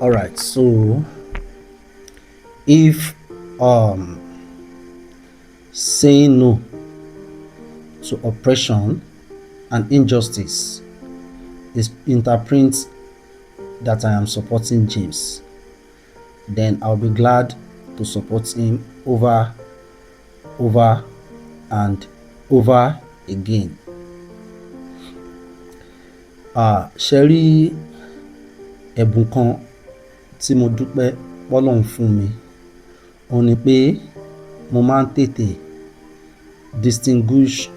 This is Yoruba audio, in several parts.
All right. So if um saying no to oppression and injustice is interprets that I am supporting James, then I'll be glad to support him over and over again. Ṣe rí ẹ̀bùn kan tí mo dúpẹ́ p'Ọlọ́run fún mi, òun ni pé mo máa ń tètè distinguish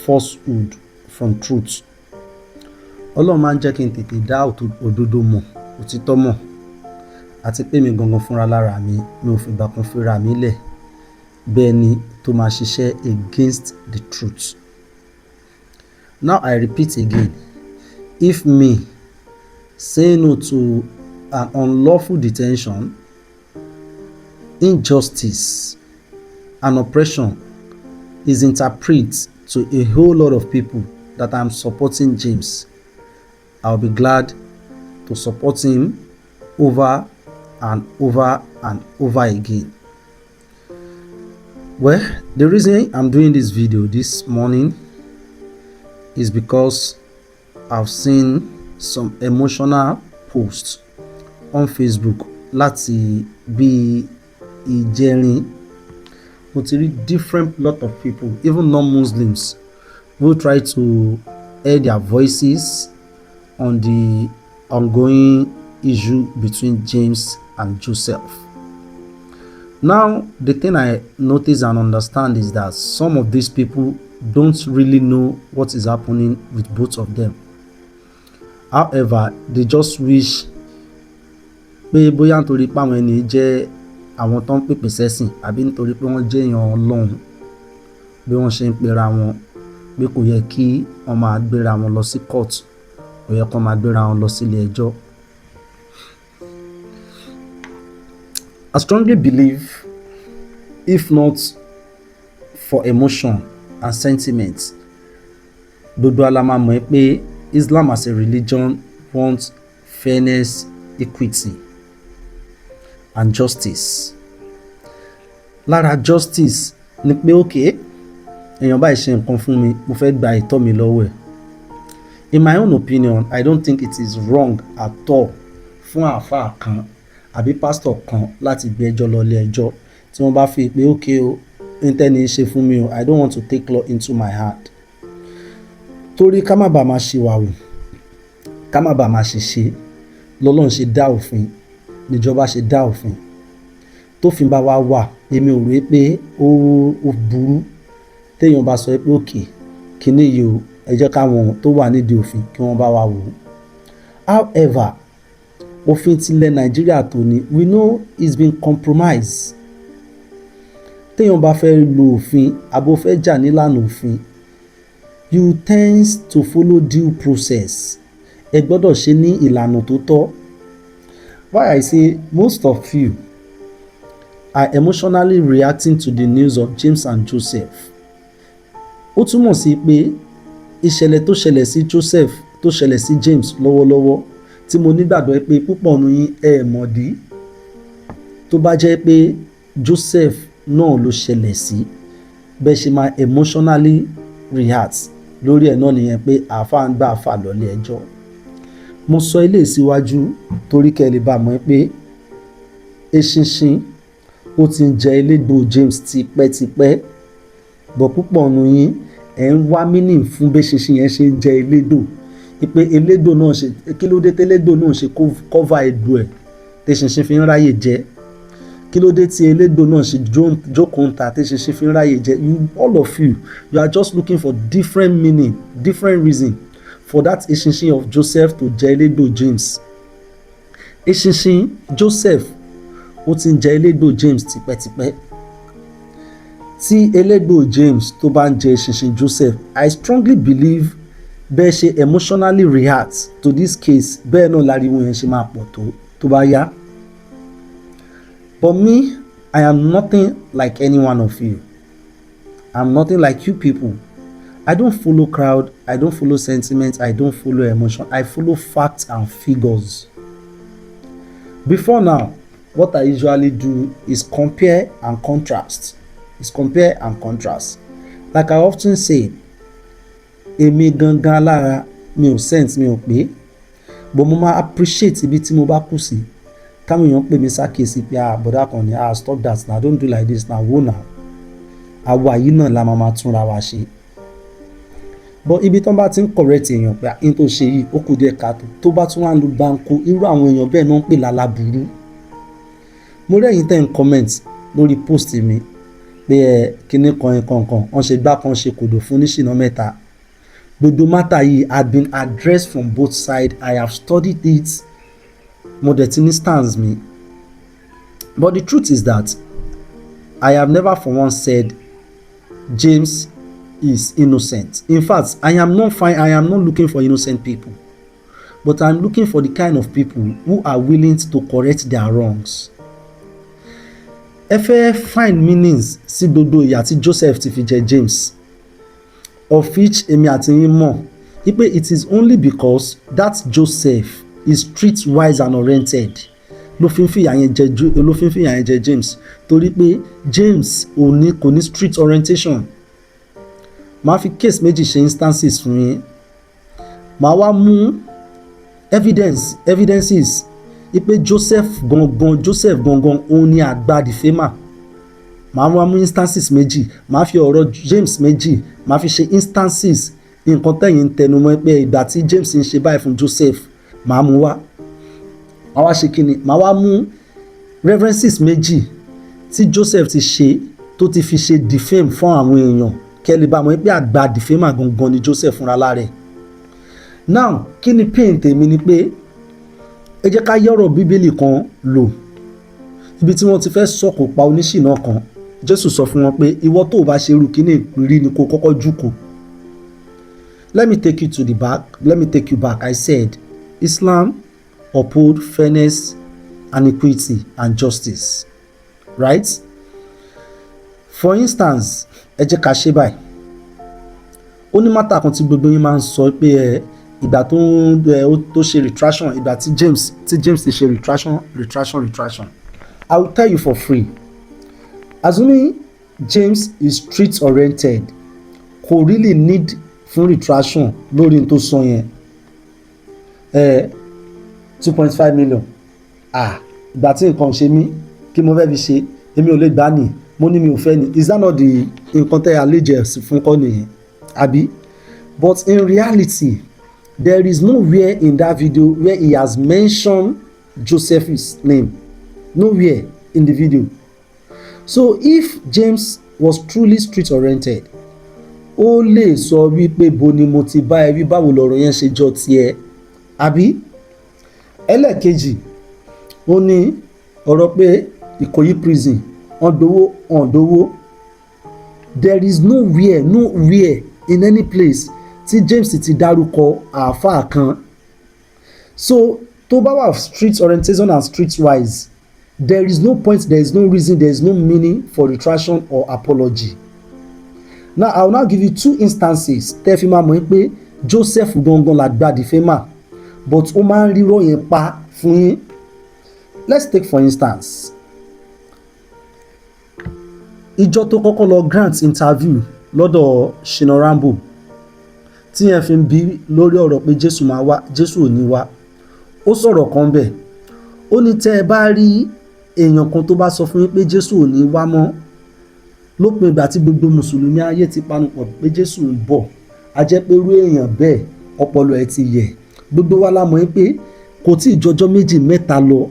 falsehood from truth. Ọlọ́run máa ń jẹ́ kí n tètè dá òdodo mọ̀, òtítọ́ mọ̀, àti pé mi gangan fúnra lára mi ò fìgbà kan fira mi lẹ̀ bẹ́ẹ̀ ni tó máa ṣiṣẹ́ against the truth. Now I repeat again, if me saying no to an unlawful detention, injustice and oppression is interpreted to a whole lot of people that I'm supporting James, I'll be glad to support him over and over and over again. Well, the reason I'm doing this video this morning is because I've seen some emotional posts on Facebook láti bí ìjẹrin. Mo ti rí different lot of people, even non-Muslims, who try to air their voices on the ongoing issue between James and Joseph. Now, the thing I notice and understand is that some of these people don't really know what is happening with both of them. However, they just wish pé bóyá nítorí pé àwọn ẹni jẹ́ àwọn tó ń pèpè sẹ́sìn àbí nítorí pé wọ́n jẹ́ èèyàn Ọlọ́run bí wọ́n ṣe ń pera wọn pé kò yẹ kí wọ́n máa gbéra wọn lọ sí court, kò yẹ kí wọ́n máa gbéra wọn lọ sílé ẹjọ́. I strongly believe, if not for emotion and sentiment, gbogbo wa la máa mọ̀ pé Islam as a religion wants fairness, equity and justice. Lára justice ni pé okay, èèyàn báyìí ṣe nǹkan fún mi, mo fẹ́ gba ẹ̀tọ́ mi lọ́wọ́ ẹ̀. In my own opinion, I don't think it is wrong at all fún àáfàá kan àbí pastor kan láti gbé ẹjọ́ lọ ilé ẹjọ́ tí wọ́n bá fi pé okay o, intẹ́ni ṣe fún mi o, I don't want to take law into my hand. Torí ká má bàa máa ṣe wàhù, ká má bàa máa ṣe lọ́lọ́run ṣe dá òfin, níjọba ṣe dá òfin. Tófin bá wá wà, èmi ò rí pé ó burú téèyàn bá sọ pé okay, kíní yìí o, ẹ jẹ́ káwọn tó wà nídìí òfin kí wọ́n bá wá wò ó. However, òfin tilẹ̀ Nàìjíríà tó ní, we know it's been compromised. Téèyàn bá fẹ́ lo òfin àbò fẹ́ jà nílànà òfin, you tend to follow due process. Ẹ gbọ́dọ̀ ṣe ní ìlànà tó tọ́. Why I say most of you are emotionally reacting to the news of James and Joseph. Ó túmọ̀ sí pé ìṣẹ̀lẹ̀ tó ṣẹlẹ̀ sí Joseph tó ṣẹlẹ̀ sí James lọ́wọ́lọ́wọ́ tí mo nígbàgbọ́ pé púpọ̀ nínú yín ẹ mọ̀dí tó bá jẹ́ pé Joseph náà ló ṣẹlẹ̀ sí, bẹ́ẹ̀ ṣe máa emotionally react lórí ẹ̀ náà nìyẹn pé àáfàá ń gbà àáfàá lọ́lé ẹjọ́. Mo sọ ilé síwájú torí kẹ́ lè bá mọ̀ pé eṣinṣin ó ti ń jẹ elégbò James tipẹ́tipẹ́, bọ̀ púpọ̀ nínú yín ẹ̀ ń wá meaning fún bí eṣinṣin yẹn ṣe ń jẹ elégbò. Pé elégbò náà ṣe, kí ló dé télégbò náà ṣe cover egbò ẹ̀ téṣinṣin fi ń ráyè jẹ? Kí ló dé tí elégbò náà ṣe jókòó ń ta téṣinṣin fi ń ráyè jẹ? All of you are just looking for different meaning, different reason for that eṣinṣin of Joseph to jẹ elégbò James. Eṣinṣin Joseph ó ti ń jẹ elégbò James tipẹ́tipẹ́. Tí elégbò James tó bá ń jẹ eṣinṣin Joseph, I strongly believe bẹ́ẹ̀ ṣe emotionally react to this case, bẹ́ẹ̀ náà láriwo yẹn ṣe máa pọ̀ tó bá yá. But me, I am nothing like any one of you. I'm nothing like you people. I don't follow crowd, I don't follow sentiment, I don't follow emotion. I follow facts and figures. Before now, what I usually do is compare and contrast. Like I often say, èmi gangan lára mi ò sense mi ò pé, but mo máa appreciate ibi tí mo bá kù sí. Káwọn èèyàn pè mí sákèsí pé bọ̀dá kan ní stop that na, don't do like this na, wò náà. Àwa yìí náà la máa túnra wa ṣe. But ibi tán bá ti ń correct èèyàn pé in tó ṣe yìí ó kù díẹ̀ káàtó, tó bá tún wá lu gbáǹkó, irú àwọn èèyàn bẹ́ẹ̀ náà ń pè lálábùrú. Mo rẹ́yìn tẹ́ ń comment lórí post mi pé kíní kan wọ́n ṣe gbá kan ṣe kòdò fún oníṣìná mẹ́ta. Gbogbo matter yìí had been addressed from both sides. I have studied it. Mo dẹ̀ ti ní stance mi. But the truth is that I have never for once said James is innocent. In fact, I am not looking for innocent people, but I'm looking for the kind of people who are willing to correct their wrongs. Ẹ fẹ́ find meanings sí gbogbo ìyà tí Joseph ti fi jẹ James, of which èmi àti yín mọ̀ wípé it is only because that Joseph is streetwise and oriented ló fi ń fìyà yẹn jẹ James, torí pé James kò ní street orientation. Màá fi case méjì ṣe instances fún yín. Màá wá mú evidences wípé Joseph gangan òun ni àgbà Defamer. Màá wá mú instances méjì, màá fi ọ̀rọ̀ James méjì, màá fi ṣe instances nǹkan tẹ̀yìn ń tẹnumọ́ pé ìgbà tí James ń ṣe báyìí fún Joseph, màá mú wá. Màá wá ṣe kíni, màá wá mú references méjì tí Joseph ti ṣe tó ti fi ṣe defame fún àwọn èèyàn kẹ́lẹ́ bá mọ̀ pé àgbà Defamer gangan ni Joseph fúnra lára ẹ̀. Now kí ni pain tèmi ni pé ẹ jẹ́ ká yọ̀rọ̀ bíbélì kan lò. Ibi tí wọ́n ti fẹ́ sọ̀kò pa oníṣìná kan, Jésù sọ fún wọn pé ìwọ tó bá ṣe irú kíní rí ni kó kọ́kọ́ jùkò. Let me take you back. I said Islam uphold fairness and equity and justice, right? For instance, ẹ jẹ́ ká ṣe báyìí. Ó ní mátà kan tí gbogbo yín máa ń sọ pé ìgbà tó ṣe retraction, ìgbà tí James ti ṣe retraction. I will tell you for free. Assuming James is street oriented, kò really need fún retraction lórí n tó sọ yẹn. 2.5 million. Ìgbà tí nǹkan ṣe mí kí mo fẹ́ fi ṣe, èmi ò lè gbà ní, mo ní mi ò fẹ́ ní. Is that not the nǹkan tẹ́ allegiance fún kọ́ nìyẹn? Àbí? But in reality, there is nowhere in that video where he has mentioned Joseph's name. Nowhere in the video. So if James was truly street oriented, ó lè sọ wípé bo ni mo ti bá ẹ wí, báwo lọ̀rọ̀ yẹn ṣe jọ tiẹ̀, àbí? Ẹlẹ́ẹ̀kejì, ó ní ọ̀rọ̀ pé Ìkòyí prison wọ́n dowó. There is nowhere in any place tí James ti dárúkọ àáfàá kan. So tó bá wà street orientation and streetwise, there is no point, there is no reason, there is no meaning for retraction or apology. Now I will now give you two instances tẹ́ fi máa mọ̀ pé Joseph gangan làgbà Defamer, but ó máa ń rírọ̀ yẹn pa fún yín. Let's take for instance, ìjọ tó kọ́kọ́ lọ grant interview lọ́dọ̀ Shina Rambo tí yẹn fi ń bí lórí ọ̀rọ̀ pé Jésù máa wá, Jésù ò ní wá. Ó sọ̀rọ̀ kan bẹ̀, ó ní tẹ́ ẹ bá rí èèyàn kan tó bá sọ fún yín pé Jésù ò ní wá mọ́, lópin ìgbà tí gbogbo mùsùlùmí ayé ti panupọ̀ pé Jésù ń bọ̀, a jẹ́ pé irú èèyàn bẹ́ẹ̀ ọpọlọ ẹ̀ ti yẹ̀. Gbogbo wa la mọ̀ pé kò tí ì jọjọ́ méjì mẹ́ta lọ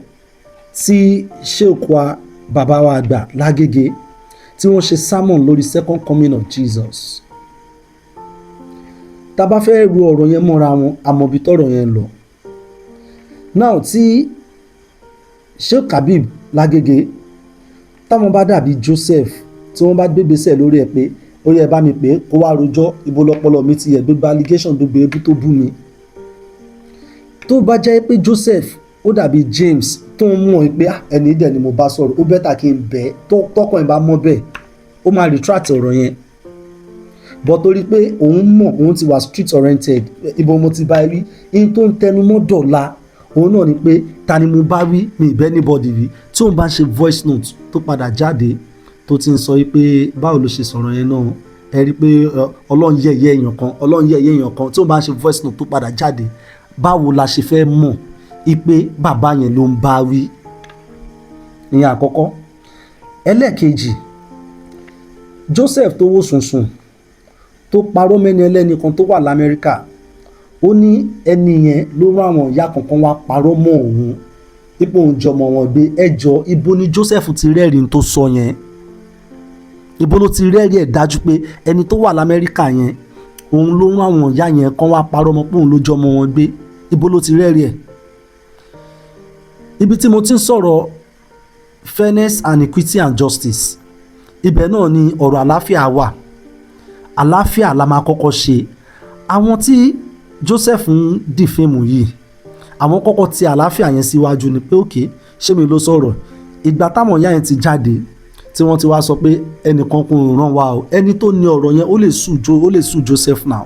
tí ṣèkwa bàbá wa àgbà Lágége tí wọ́n ṣe sermon lórí second coming of Jesus. Tá bá fẹ́ ru ọ̀rọ̀ yẹn mọ́ra wọn, àmọ̀bí tọ̀rọ̀ yẹn lọ. Now tí Sheikh Habib Lágége táwọn bá dàbí Joseph tí wọ́n bá gbégbèsè lórí ẹ̀ pé ó yẹ bá mi pé kó wá rojọ́, ibo lọ́pọlọ mi ti yẹ, gbogbo allegation gbogbo ebú tó bú mi. Tó bá jẹ́ pé Joseph ó dàbí James tó ń mọ̀ pé ẹni dẹ̀ ni mo bá sọ̀rọ̀, ó bẹ́tà kí n bẹ̀ tọkàn ẹ̀ bá mọ́ bẹ́ẹ̀, ó máa retract ọ̀rọ̀ yẹn. But torí pé òun mọ̀ òun ti wà street oriented, ibo mo ti bá rí in tó ń tẹnumọ́ dọ̀la, òun náà ni pé ta ni mo bá wí mi ìbẹ́ anybody wí tí òun bá ń ṣe voice note tó padà jáde tó ti ń sọ pé báwo ló ṣe sọ̀rọ̀ yẹn náà ẹ rí i pé ọlọ́run yẹ̀yẹ́ èèyàn kan tí òun bá ń ṣe voice note tó padà jáde báwo la ṣe fẹ́ mọ̀ pé bàbá yẹn ló ń bá wí ìyẹn àkọ́kọ́. Ẹlẹ́ẹ̀kejì, Joseph tó wò sùnsùn tó parọ́ mẹ́ni ẹlẹ́ni kan tó wà l'Amẹ́ríkà ó ní ẹni yẹn ló rán àwọn ìyá kankan wá parọ́ mọ́ òun ipò òun jọmọ wọn gbé ẹjọ́ ibo ni Joseph ti rẹ́rìí tó sọ yẹn, ibo ló ti rẹ́rìí ẹ̀ dájú pé ẹni tó wà l'Amẹ́ríkà yẹn òun ló rán àwọn ìyá yẹn kan wá parọ́ mọ́ pé òun ló jọmọ wọn gbé, ibo ló ti rẹ́rìí ẹ̀. Ibi tí mo ti ń sọ̀rọ̀ fairness and equity and justice ibẹ̀ náà ni ọ̀rọ̀ àlàáfíà wà. Àlàáfíà la máa kọ́kọ́ ṣe. Àwọn tí Joseph ń dìfẹ́mù yìí àwọn kọ́kọ́ ti àlàáfíà yẹn síwájú ni pé òkè ṣé mi ló sọ̀rọ̀ ìgbà táwọn ìyá yẹn ti jáde tí wọ́n ti wá sọ pé ẹnìkan kò ràn wá o ẹni tó ní ọ̀rọ̀ yẹn ó lè sue Joseph now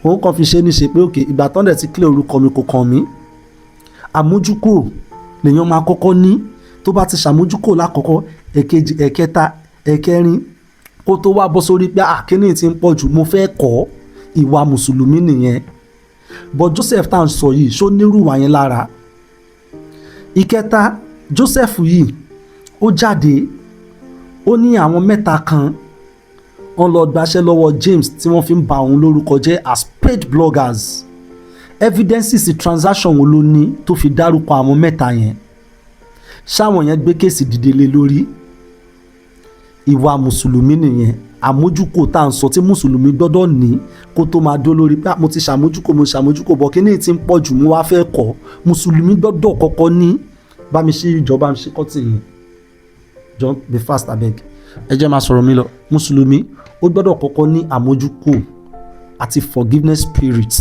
òun kàn fi ṣe ní ṣe pé òkè ìgbà tán dẹ̀ ti clear orúkọ mi kò kàn mí. Àmójúkúrò lèèyàn máa kọ́kọ́ ní tó bá ti ṣàmójúkúrò lákọ̀ọ́kọ́ ẹ̀kejì ẹ̀kẹta ẹ̀kẹrin kó tó wá bọ́ sórí pé àkíní ti ń pọ̀ jù mo fẹ́ kọ́ ìwà mùsùlùmí nìyẹn. But Joseph tá à ń sọ yìí ṣó nírúwà yẹn lára. Ìkẹta, Joseph yìí ó jáde ó ní àwọn mẹ́ta kan wọ́n lọ gbaṣẹ́ lọ́wọ́ James tí wọ́n fi ń ba òun lórúkọ jẹ́ as paid bloggers. Evidences transaction wo ló ní tó fi dárúkọ àwọn mẹ́ta yẹn ṣáwọn yẹn gbé kéèsì dìde lé lórí. Ìwà mùsùlùmí nìyẹn. Àmójúkò tá à ń sọ tí mùsùlùmí gbọ́dọ̀ ní kó tó máa dó lórí pé mo ti ṣàmójúkò bọ̀ kíní ti ń pọ̀ jù mo wá fẹ́ kọ́ mùsùlùmí gbọ́dọ̀ kọ́kọ́ ní bá mi ṣe ìjọba mi ṣe kọ́tì yẹn John be fast abeg ẹ jẹ́ máa sọ̀rọ̀ mi lọ. Mùsùlùmí ó gbọ́dọ̀ kọ́kọ́ ní àmójúkò àti forgiveness spirit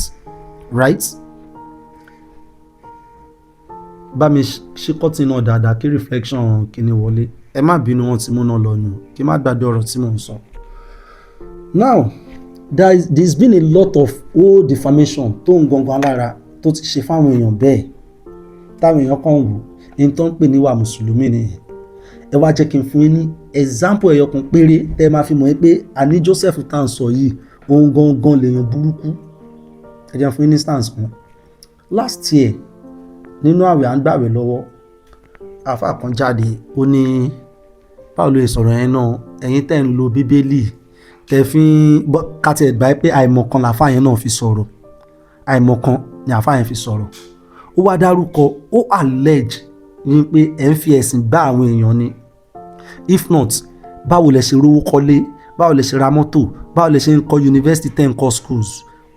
right. Bá mi ṣe kọ́tì náà dáadáa kí reflection kíní wọlé ẹ má bínú wọn tí mo náà lọ nù kí má gbàgbé ọ̀rọ̀ tí mò ń sọ. Now there's been a lot of old defamation tó ń gangan lára tó ti ṣe fáwọn èèyàn bẹ́ẹ̀ táwọn èèyàn kan wò ní tó ń pè níwà mùsùlùmí nìyẹn. Ẹ wá jẹ́ kí n fún yín ní example ẹyọ kan péré tẹ́ ẹ máa fi mọ̀ pé àní Joseph tá à ń sọ yìí òun gangan lèèyàn burúkú. Ẹ jẹ́ fún yín ní instance kan. Last year nínú àwẹ̀ à ń gbàwẹ̀ lọ́wọ́ àfáà kan jáde ó ní báwo ló lè sọ̀rọ̀ yẹn náà ẹ̀yin tẹ́ ń lo bíbélì tẹ́ fi káti ẹ̀ gbà pé àìmọ̀kan làfáà yẹn náà fi sọ̀rọ̀ àìmọ̀kan ni àfáà yẹn fi sọ̀rọ̀. Ó wá dárúkọ ó allege ní pé ẹ̀ ń fi ẹ̀sìn gbá àwọn èèyàn ni. If not báwo lẹ ṣe rówó kọ́lé báwo lẹ ṣe ra mọ́tò báwo lẹ ṣe ń kọ́ yunifásitì tẹ́ ń kọ́ schools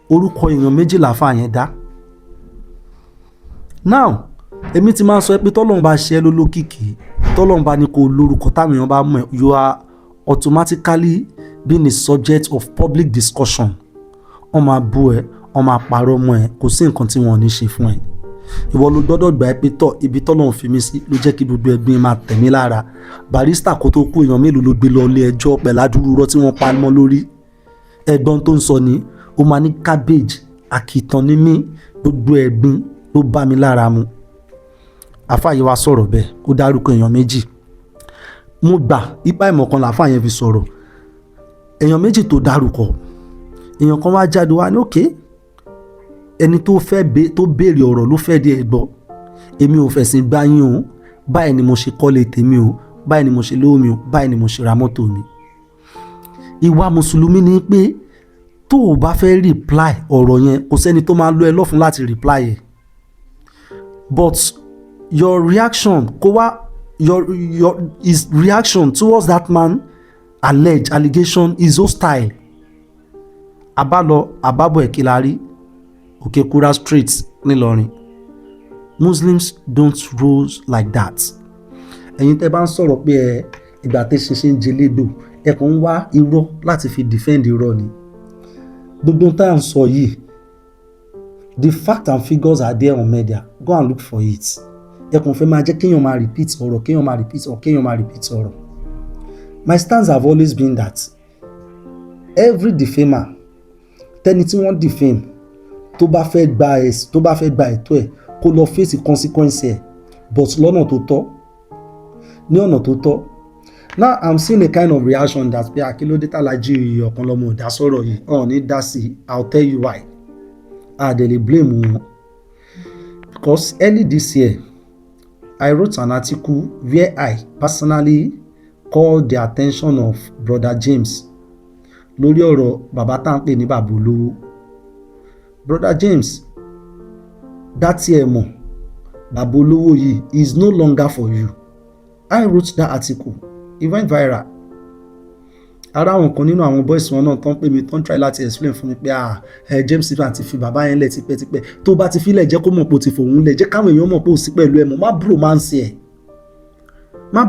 orúkọ èèyàn méjì làfáà yẹn dá. Now èmi ti máa ń sọ pé tọ́lọ́run bá ṣe é lólókìkí tọ́lọ́run bá ní kó lórúkọ táwọn èèyàn bá mọ̀ you are automatically being a subject of public discussion. Wọ́n máa bú ẹ wọ́n máa parọ́ mọ́ ẹ kò sí nǹkan tí wọ́n ò ní ṣe fún ẹ. Ìwọ ló gbọ́dọ̀ gbà pé ibi tọ́lọ́run fi mí sí ló jẹ́ kí gbogbo ẹgbin máa tẹ̀ mí lára. Barrister kó tó kú èèyàn mélòó ló gbé lọ ilé ẹjọ́ pẹ̀lú àdúrúrọ́ tí wọ́n pa mọ́ lórí. Ẹ̀gbọ́n tó ń sọ ni ó máa ní cabbage àkìtàn ní mí gbogbo ẹ̀gbin ló bá mi lára mu. Àfáà yìí wá sọ̀rọ̀ bẹ́ẹ̀ ó dárúkọ èèyàn méjì. Mo gbà ipa ìmọ̀kan làfáà yẹn fi sọ̀rọ̀. Èèyàn méjì tó dárúkọ èèyàn kan wá jáde wá ní òkè ẹni tó béèrè ọ̀rọ̀ ló fẹ́ di ẹ̀ gbọ́. Èmi ò fẹ̀sìn gbá yín o báyìí ni mo ṣe kọ́lé tèmi o báyìí ni mo ṣe lówó mi o báyìí ni mo ṣe ra mọ́tò mi. Ìwà mùsùlùmí ni pé tó o bá fẹ́ reply ọ̀rọ̀ yẹn kò sẹ́ni tó máa lo ẹ lọ́fun láti reply ẹ̀. But your reaction his reaction towards that man allegation is hostile. Àbábọ̀ ẹ̀kílárí Òkèkúrá street nílọrin. Muslims don't roll like that. Ẹ̀yin tẹ́ bá ń sọ̀rọ̀ pé ìgbà tẹ́ ṣe ń jelédò ẹ kàn ń wá irọ́ láti fi defend irọ́ ni. Gbogbo tá à ń sọ yìí the fact and figures are there on media go and look for it. Ẹ kàn fẹ́ máa jẹ́ kéèyàn máa repeat ọ̀rọ̀. My stance have always been that every defamer tẹ́ni tí wọ́n defame tó bá fẹ́ gba ẹ̀tọ́ ẹ̀ kó lọ face consequence ẹ̀ but lọ́nà tó tọ́ ní ọ̀nà tó tọ́. Now I'm seeing a kind of reaction that pé akílódé tàlájì ọ̀kan lọ́mọ ò dá sọ̀rọ̀ yìí ọ̀hún ní dá sí. I'll tell you why. They dey blame wọn because early this year I wrote an article where I personally called the attention of Brother James lórí ọ̀rọ̀ bàbá tá à ń pè ní bàbá olówó. Brother James, dátì ẹ̀ mọ̀ bàbá olówó yìí is no longer for you. I wrote that article. It went viral. Ara àwọn kan nínú àwọn boys wọn náà tán pè mí tán try láti explain fún mi pé James Stephen ti fi bàbá yẹn lẹ̀ tipẹ́tipẹ́ tó bá ti filẹ̀ jẹ́ kó mọ̀ pé ó ti fòun lẹ̀ jẹ́ káwọn èèyàn mọ̀ pé ó sí pẹ̀lú ẹ̀ mọ̀ má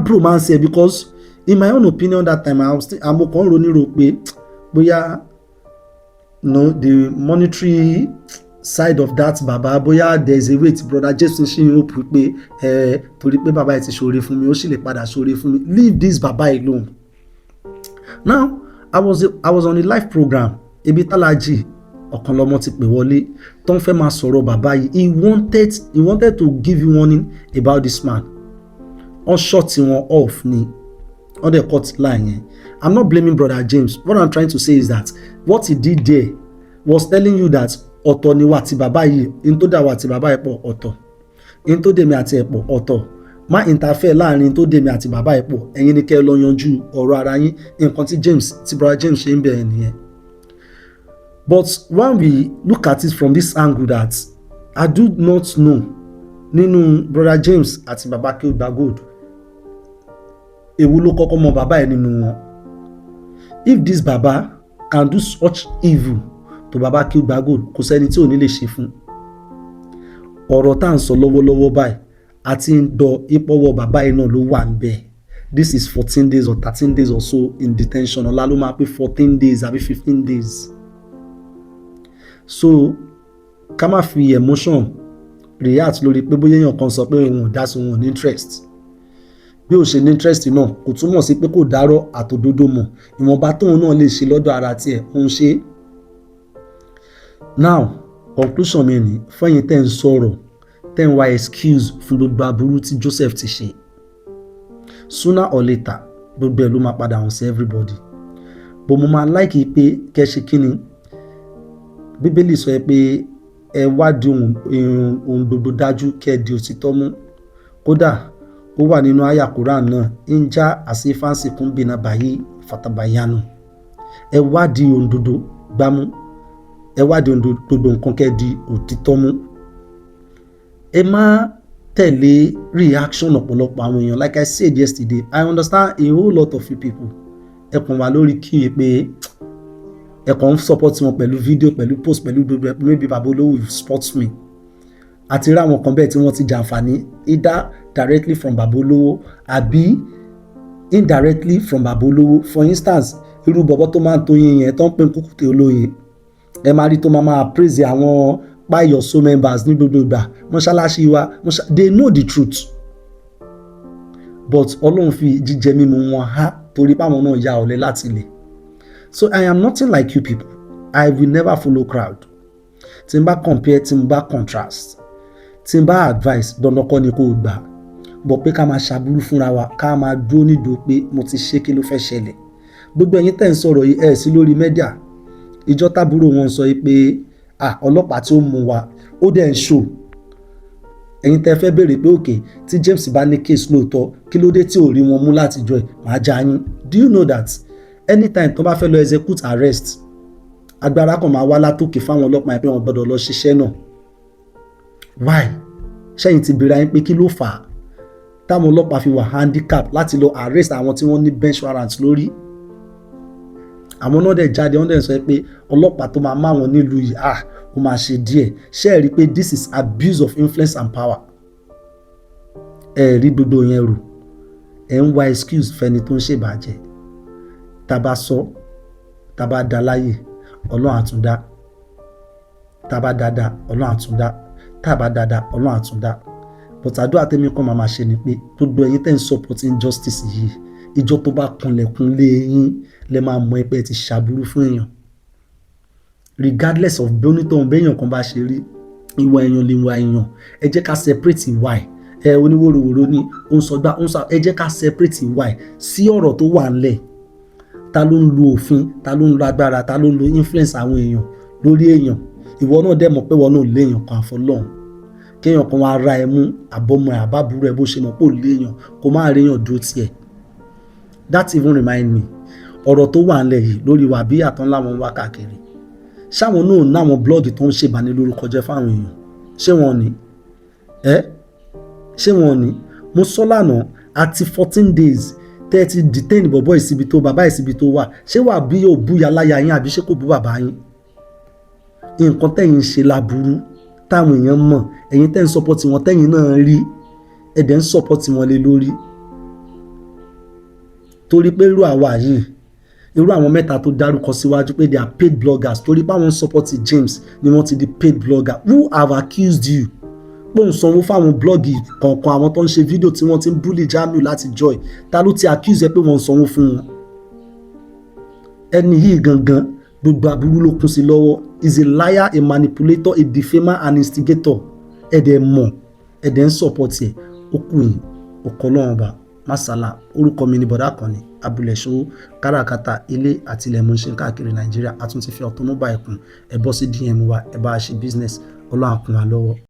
bromance ẹ̀ because in my own opinion that time àmọ́ kan ronú ro pé bóyá the monetary side of that baba bóyá there is a way tí Brother James ṣe ń hope pé torí pé bàbá yẹn ti ṣoore fún mi ó sì lè padà ṣoore fún mi. Leave this baba alone. Now I was on a live program ibi tálájì ọ̀kan lọ́mọ ti pè wọlé tó ń fẹ́ máa sọ̀rọ̀ bàbá yìí. He wanted to give you warning about this man. On short wọn off ni on the cut line yẹn. I'm not blaming Brother James. What I'm trying to say is that what he did there was telling you that ọ̀tọ̀ ni wà tí bàbá yìí in tó dà wà tí bàbá yìí pọ̀ ọ̀tọ̀ in tó dèmi àti ẹ̀ pọ̀ ọ̀tọ̀ má interfere láàrin tó dèmi àti bàbá ẹ̀ pọ̀ ẹ̀yin ni kẹ́ ẹ lọ yanjú ọ̀rọ̀ ara yín nǹkan tí Brother James ṣe ń bẹ̀rẹ̀ nìyẹn. But when we look at it from this angle that I do not know nínú Brother James àti bàbá Akeugba Gold èwo ló kọ́kọ́ mọ bàbá ẹ̀ nínú wọn. If this baba can do such evil to bàbá Akeugba Gold kò sẹ́ni tí ò ní lè ṣe fún. Ọ̀rọ̀ tá à ń sọ lọ́wọ́lọ́wọ́ báyìí àti ń dọ ìpọ́wọ́ bàbá yìí náà ló wà ń bẹ̀. This is 14 days or 13 days or so in detention. Ọ̀la ló máa pé 14 days àbí 15 days. So ká má fi emotion react lórí pé bóyá èèyàn kan sọ pé òun ò dá sí òun ò ní interest. Bí ó ṣe ní interest náà kò túmọ̀ sí pé kò dárọ̀ àtòdodo mọ̀ ìwọ̀nba tóun náà lè ṣe lọ́dọ̀ ara tiẹ̀ ń ṣe. Now conclusion mi ni fẹ́yìn tẹ́ ń sọ̀rọ̀ tẹ́ ń wá excuse fún gbogbo aburú tí Joseph ti ṣe. Sooner or later gbogbo ẹ̀ ló máa padà hàn sí everybody. But mo máa like pé kẹ́ ṣe kí ni Bíbélì sọ pé ẹ wádìí ohun gbogbo dájú kẹ́ di òtítọ́ mú. Kódà ó wà nínú àyà Quran náà ń já àṣefáǹsì kún bìnà báyìí fatabayanu. Ẹ wádìí ohun gbogbo gbámú. Ẹ wádìí ohun gbogbo nǹkan kẹ́ di òtítọ́ mú. Ẹ má tẹ̀lé reaction ọ̀pọ̀lọpọ̀ àwọn èèyàn. Like I said yesterday, I understand a whole lot of you people. Ẹ kàn wá lórí kí pé ẹ kàn ń support wọn pẹ̀lú video pẹ̀lú post pẹ̀lú gbogbo ẹ̀ maybe bàbá olówó you support me. Àti rí àwọn kan bẹ́ẹ̀ tí wọ́n ti jàǹfààní either directly from bàbá olówó àbí indirectly from bàbá olówó. For instance irú bọ̀bọ̀ tó máa ń tó yín yẹn tó ń pè kúkúté olóyin ẹ máa rí tó máa praise àwọn Páyọ̀só members ní gbogbo ìgbà mọ́ṣáláṣí wa they know the truth but Ọlọ́run fi jíjẹ mímu wọn há torí páwọn náà ya ọ̀lẹ láti ilẹ̀. So I am nothing like you people. I will never follow crowd. Tí n bá compare, tí n bá contrast, tí n bá advice dandan kọ́ ni kò gbà bọ̀ pé ká máa ṣàbúrú fúnra wa ká máa dúró nídòó pé mo ti ṣe kí ló fẹ́ ṣẹlẹ̀. Gbogbo ẹ̀yin tẹ́ ń sọ̀rọ̀ yìí ẹ̀ sí lórí mẹ́díà ìjọ tábúrò wọn sọ pé ọlọ́pàá tí ó mú wa ó dẹ̀ ń ṣò. Ẹ̀yin tẹ́ fẹ́ béèrè pé òkè tí James bá ní case lóòótọ́ kí ló dé tí ò rí wọn mú látijọ́ ẹ̀ máa já yín. Do you know that anytime tó bá fẹ́ lọ execute arrest agbára kan máa wá látòkè fáwọn ọlọ́pàá pé wọ́n gbọ́dọ̀ lọ ṣiṣẹ́ náà. Why? Ṣẹ́yìn ti béèrè ayín pé kí ló fà á táwọn ọlọ́pàá fi wà handicap láti lọ arrest àwọn tí wọ́n ní bench warrant lórí. Àwọn náà dẹ̀ jáde wọ́n dẹ̀ sọ pé ọlọ́pàá tó máa máwọn nílùú yìí ó máa ṣe díẹ̀. Ṣé ẹ rí pé this is abuse of influence and power? Ẹ rí gbogbo yẹn rò ẹ ń wá excuse fẹ́ni tó ń ṣèbàjẹ́. Tá bá sọ tá bá dá láyè Ọlọ́run àtúndá. Tá bá dáadáa Ọlọ́run àtúndá. Tá bá dáadáa Ọlọ́run àtúndá. But àdúrà tèmi kan máa ṣe ni pé gbogbo ẹ̀yin tẹ́ ń support injustice yìí ìjọ tó bá kunlẹ̀kùn lé yín lẹ máa mọ ẹpẹ́ ti ṣàbúrú fún èèyàn regardless of bí onítọ̀hún béèyàn kan bá ṣe rí ìwà èèyàn lè wà èèyàn, ẹ jẹ́ ká separate ìwà ẹ̀ oníwòròwòro ni ó ń sọgbà ó ń sọ ẹ jẹ́ ká separate ìwà ẹ̀ sí ọ̀rọ̀ tó wà ńlẹ̀. Ta ló ń lo òfin, ta ló ń lo agbára, ta ló ń lo influence àwọn èèyàn lórí èèyàn. Ìwọ náà dẹ̀ mọ̀ pé ìwọ náà ò léèyàn kan àfọlọ́run. Kéèyàn kan wá ra ẹ mú àbọ́mọ ẹ̀ àbábúrò ẹ̀ bó ṣe mọ̀ pé ò léèyàn kó má réèyàn dúró tiẹ̀. That even remind me ọ̀rọ̀ tó wà ńlẹ̀ yìí lórí Wàbíyà tán láwọn wá káàkiri. Ṣáwọn náà náwọn blọ́ọ̀gì tó ń ṣèbánilórúkọ jẹ́ fáwọn èèyàn. Ṣé wọn ni? Ṣé wọn ni? Mo sọ lánàá àti 14 days tẹ́ ẹ ti detain bọ̀bọ́ ìsíbi tó bàbá ìsíbi tó wà. Ṣé Wàbíyà ò búya láyà yín àbí ṣé kò bú bàbá yín? Nǹkan tẹ́yìn ṣe láburú táwọn èèyàn mọ̀, ẹ̀yin tẹ́ ń support wọn tẹ́yìn náà rí, ẹ̀dẹ̀ ń support wọn lé lórí. Torí pé irú àwa yìí, irú àwọn mẹ́ta tó dárúkọ síwájú pé they are paid bloggers, torí pé àwọn support James ni wọ́n ti di paid blogger. Who have accused you? Pé òun sanwó fáwọn blọ́ọ̀gì kọ̀ọ̀kan àwọn tó ń ṣe fídíò tí wọ́n ti ń bully Jamiu láti joy. Ta ló ti accuse ẹ pé wọ́n ń sanwó fún wọn? Ẹni yìí gangan gbogbo aburú ló kún sí lọ́wọ́. Is a liar, a manipulator, a defamer, an instigator. Ẹ̀dẹ̀ mọ̀, ẹ̀dẹ̀ ń support ẹ̀. Ó kù yín, ọkọ̀ Ọlọ́run ọba, Masala, orúkọ mi ni Bọ̀dá Àkànní, Abúlé Ṣòwò, káràkátà ilé àti ilẹ̀ mọ̀ ń ṣe káàkiri Nàìjíríà. A tún ti fi automobile kún, ẹ bọ́ sí DM wa, ẹ bá a ṣe business, Ọlọ́run á kún wa lọ́wọ́.